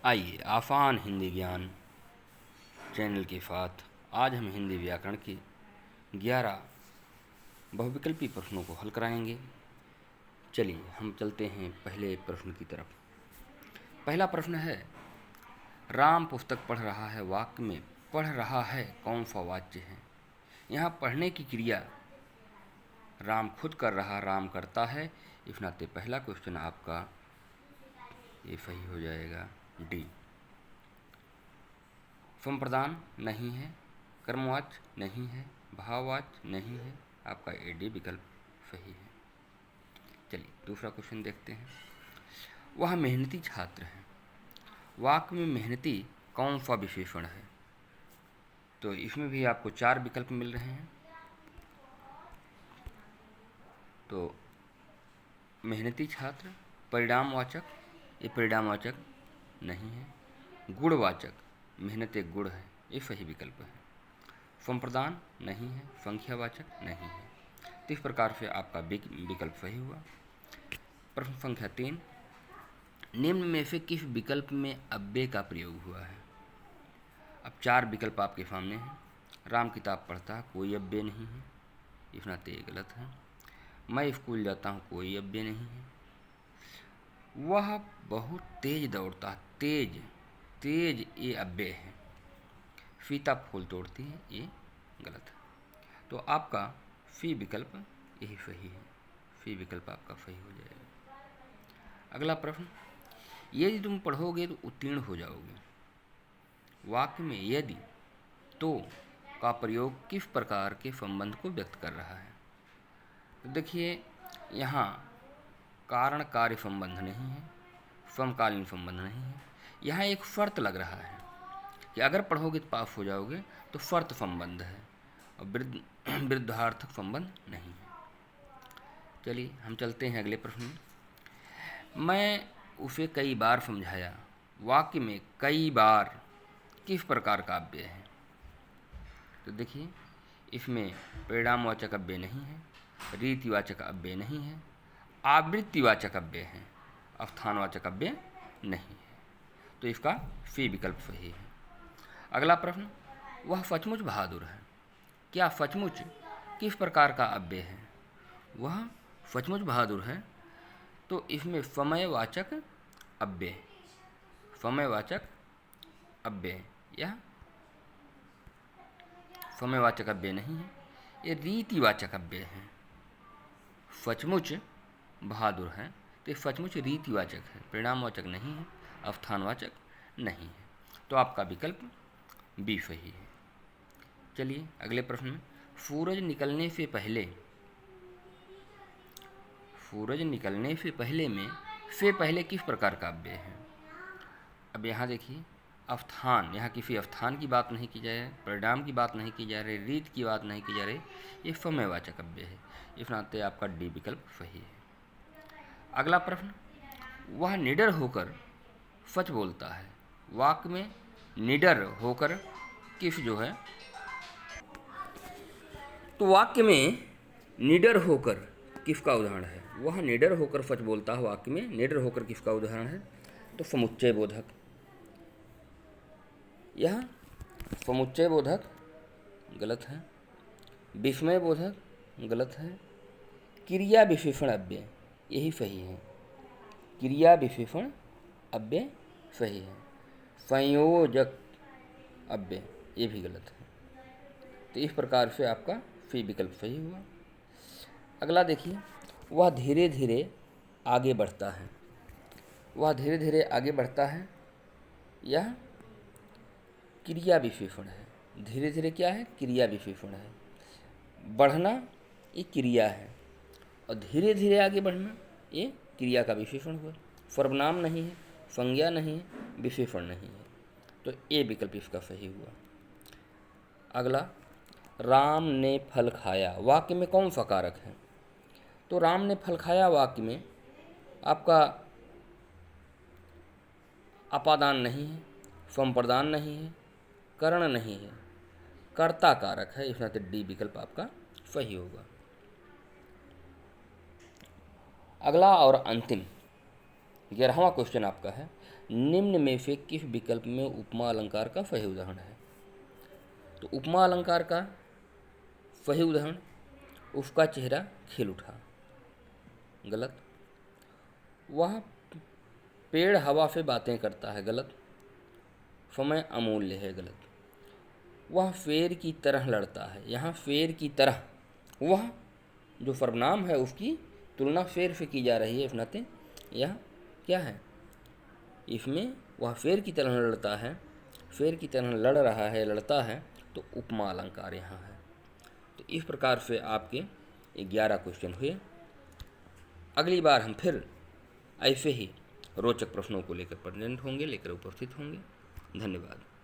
आइए आसान हिंदी ज्ञान चैनल के साथ आज हम हिंदी व्याकरण के 11 बहुविकल्पी प्रश्नों को हल कराएंगे। चलिए हम चलते हैं पहले प्रश्न की तरफ। पहला प्रश्न है, राम पुस्तक पढ़ रहा है, वाक्य में पढ़ रहा है कौन सा वाच्य है। यहाँ पढ़ने की क्रिया राम खुद कर रहा, राम करता है, इस नाते पहला क्वेश्चन आपका ये सही हो जाएगा डी। संप्रदान नहीं है, कर्मवाच्य नहीं है, भाववाच्य नहीं है, आपका ए डी विकल्प सही है। चलिए दूसरा क्वेश्चन देखते हैं। वह मेहनती छात्र है, वाक्य में मेहनती कौन सा विशेषण है। तो इसमें भी आपको 4 विकल्प मिल रहे हैं। तो मेहनती छात्र, परिणामवाचक, ये परिणामवाचक नहीं है। गुणवाचक, मेहनत एक गुण है, ये सही विकल्प है। संप्रदान नहीं है, संख्यावाचक नहीं है। तो इस प्रकार से आपका विकल्प सही हुआ। प्रश्न संख्या 3, निम्न में से किस विकल्प में अव्यय का प्रयोग हुआ है। अब 4 विकल्प आपके सामने हैं। राम किताब पढ़ता है, कोई अव्यय नहीं है, इस नाते ये गलत है। मैं स्कूल जाता हूँ, कोई अव्यय नहीं है। वह बहुत तेज दौड़ता है, तेज तेज ये अव्यय है। सीता फूल तोड़ती है, ये गलत है। तो आपका सी विकल्प यही सही है। सी विकल्प आपका सही हो जाएगा। अगला प्रश्न, यदि तुम पढ़ोगे तो उत्तीर्ण हो जाओगे। वाक्य में यदि तो का प्रयोग किस प्रकार के संबंध को व्यक्त कर रहा है। तो देखिए यहाँ कारण कार्य संबंध नहीं है, समकालीन संबंध नहीं है। यहाँ एक शर्त लग रहा है कि अगर पढ़ोगे तो पास हो जाओगे, तो शर्त संबंध है और विरुद्धार्थक संबंध नहीं है। चलिए हम चलते हैं अगले प्रश्न में। मैं उसे कई बार समझाया, वाक्य में कई बार किस प्रकार का अव्यय है। तो देखिए इसमें परिणामवाचक अव्यय नहीं है, रीतिवाचक अव्यय नहीं है, आवृत्तिवाचक अव्यय है, अवस्थानवाचक अव्यय नहीं है। तो इसका सी विकल्प सही है। अगला प्रश्न, वह सचमुच बहादुर है, क्या सचमुच किस प्रकार का अव्यय है। वह सचमुच बहादुर है, तो इसमें समयवाचक अव्यय, समयवाचक अव्यय यह समयवाचक अव्यय नहीं है, ये रीतिवाचक अव्यय है। सचमुच बहादुर है, तो सचमुच रीतिवाचक है, परिणामवाचक नहीं है, अवस्थानवाचक नहीं है। तो आपका विकल्प बी सही है। चलिए अगले प्रश्न में, सूरज निकलने से पहले, सूरज निकलने से पहले में से पहले किस प्रकार का अव्यय है। अब यहाँ देखिए अवस्थान, यहाँ किसी अवस्थान की बात नहीं की जा रही, परिणाम की बात नहीं की जा रही, रीत की बात नहीं की जा रही, ये समयवाचक अव्यय है। इस नाते आपका डी विकल्प सही है। अगला प्रश्न, वह निडर होकर सच बोलता है। वाक्य में निडर होकर किस जो है, तो वाक्य में निडर होकर किसका उदाहरण है। वह निडर होकर सच बोलता है, वाक्य में निडर होकर किसका उदाहरण है। तो समुच्चय बोधक, यह समुच्चय बोधक गलत है, विस्मय बोधक गलत है, क्रिया विशेषण अव्यय यही सही है। क्रिया विशेषण अव्यय सही है, संयोजक अव्यय ये भी गलत है। तो इस प्रकार से आपका सी विकल्प सही हुआ। अगला देखिए, वह धीरे धीरे आगे बढ़ता है। वह धीरे धीरे आगे बढ़ता है, यह क्रिया विशेषण है। धीरे धीरे क्या है, क्रिया विशेषण है। बढ़ना ये क्रिया है और धीरे धीरे आगे बढ़ना ये क्रिया का विशेषण हुआ। सर्वनाम नहीं है, संज्ञा नहीं है, विशेषण नहीं है। तो ए विकल्प इसका सही हुआ। अगला, राम ने फल खाया, वाक्य में कौन सा कारक है। तो राम ने फल खाया वाक्य में आपका अपादान नहीं है, संप्रदान नहीं है, करण नहीं है, कर्ता कारक है। इस नाते डी विकल्प आपका सही होगा। अगला और अंतिम 11वां क्वेश्चन आपका है, निम्न में से किस विकल्प में उपमा अलंकार का सही उदाहरण है? तो उपमा अलंकार का सही उदाहरण, उसका चेहरा खिल उठा, गलत। वह पेड़ हवा से बातें करता है, गलत। समय अमूल्य है, गलत। वह शेर की तरह लड़ता है, यहाँ शेर की तरह, वह जो सर्वनाम है उसकी तुलना शेर से की जा रही है, इस नाते यह क्या है, इसमें वह शेर की तरह लड़ता है, शेर की तरह लड़ रहा है, लड़ता है, तो उपमा अलंकार यहाँ है। तो इस प्रकार से आपके 11 क्वेश्चन हुए। अगली बार हम फिर ऐसे ही रोचक प्रश्नों को लेकर प्रेजेंट होंगे, लेकर उपस्थित होंगे। धन्यवाद।